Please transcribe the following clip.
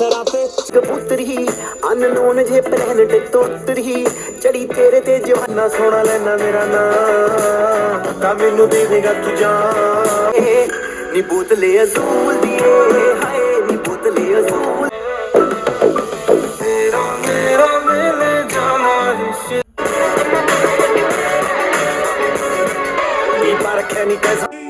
शराफे कबूतर ही अननोन जे प्लेनेट तोतर ही चढ़ी तेरे ते जवाना सोना लेना मेरा नाम ता मैनू दे देगा तू जान नी बोतले अजूल दिए हाय नी बोतले अजूल तेरा मेरा मिले जाना रिश्ते नी पर कैसा